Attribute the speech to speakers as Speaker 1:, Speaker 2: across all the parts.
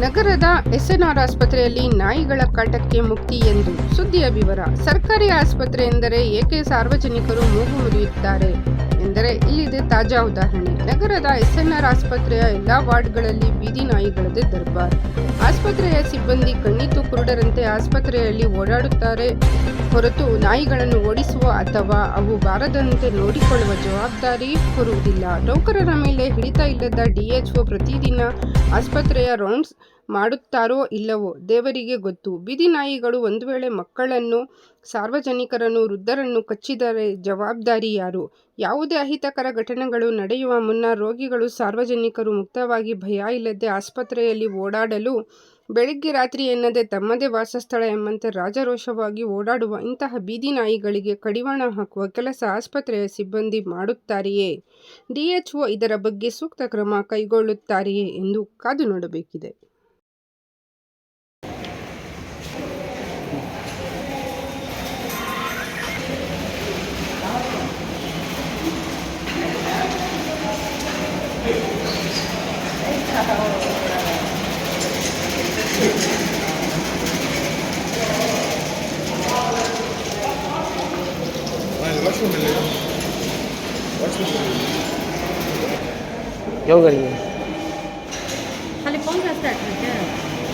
Speaker 1: ನಗರದ ಎಸ್ಎನ್ಆರ್ ಆಸ್ಪತ್ರೆಯಲ್ಲಿ ನಾಯಿಗಳ ಕಾಟಕ್ಕೆ ಮುಕ್ತಿ ಎಂದು ಸುದ್ದಿಯ ವಿವರ. ಸರ್ಕಾರಿ ಆಸ್ಪತ್ರೆ ಎಂದರೆ ಏಕೆ ಸಾರ್ವಜನಿಕರು ಮೂಗು ಮುರಿಯುತ್ತಾರೆ ಎಂದರೆ ಇಲ್ಲಿದೆ ತಾಜಾ ಉದಾಹರಣೆ. ನಗರದ ಎಸ್ಎನ್ಆರ್ ಆಸ್ಪತ್ರೆಯ ಎಲ್ಲಾ ವಾರ್ಡ್ಗಳಲ್ಲಿ ಬೀದಿ ನಾಯಿಗಳದೇ ದರ್ಬಾರ್. ಆಸ್ಪತ್ರೆಯ ಸಿಬ್ಬಂದಿ ಕಣ್ಣಿದ್ದು ಕುರುಡರಂತೆ ಆಸ್ಪತ್ರೆಯಲ್ಲಿ ಓಡಾಡುತ್ತಾರೆ ಹೊರತು ನಾಯಿಗಳನ್ನು ಓಡಿಸುವ ಅಥವಾ ಅವು ಬಾರದಂತೆ ನೋಡಿಕೊಳ್ಳುವ ಜವಾಬ್ದಾರಿ ಹೊರುವುದಿಲ್ಲ. ನೌಕರರ ಮೇಲೆ ಹಿಡಿತ ಇಲ್ಲದ ಡಿಎಚ್ಒ ಪ್ರತಿದಿನ ಆಸ್ಪತ್ರೆಯ ರೌಂಡ್ಸ್ ಮಾಡುತ್ತಾರೋ ಇಲ್ಲವೋ ದೇವರಿಗೆ ಗೊತ್ತು. ಬೀದಿ ನಾಯಿಗಳು ಒಂದು ವೇಳೆ ಮಕ್ಕಳನ್ನು, ಸಾರ್ವಜನಿಕರನ್ನು, ವೃದ್ಧರನ್ನು ಕಚ್ಚಿದರೆ ಜವಾಬ್ದಾರಿ ಯಾರು? ಯಾವುದೇ ಅಹಿತಕರ ಘಟನೆಗಳು ನಡೆಯುವ ಮುನ್ನ ರೋಗಿಗಳು, ಸಾರ್ವಜನಿಕರು ಮುಕ್ತವಾಗಿ ಭಯ ಇಲ್ಲದೆ ಆಸ್ಪತ್ರೆಯಲ್ಲಿ ಓಡಾಡಲು ಬೆಳಿಗ್ಗೆ ರಾತ್ರಿ ಎನ್ನದೆ ತಮ್ಮದೇ ವಾಸಸ್ಥಳ ಎಂಬಂತೆ ರಾಜಾರೋಷವಾಗಿ ಓಡಾಡುವ ಇಂತಹ ಬೀದಿ ನಾಯಿಗಳಿಗೆ ಕಡಿವಾಣ ಹಾಕುವ ಕೆಲಸ ಆಸ್ಪತ್ರೆಯ ಸಿಬ್ಬಂದಿ ಮಾಡುತ್ತಾರೆಯೇ? ಡಿಎಚ್ಒ ಇದರ ಬಗ್ಗೆ ಸೂಕ್ತ ಕ್ರಮ ಕೈಗೊಳ್ಳುತ್ತಾರೆಯೇ ಎಂದು ಕಾದು ನೋಡಬೇಕಿದೆ.
Speaker 2: क्यों करेंगे?
Speaker 3: खाली फोन का स्टार्ट है क्या?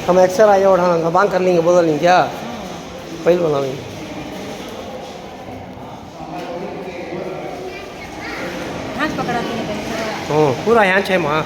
Speaker 2: हम एक्सर आए उठाना बांग कर लेंगे, बोल लेंगे क्या? पहले बोला नहीं।
Speaker 3: हाथ पकड़ा के
Speaker 2: पूरा यहाँ है माँ।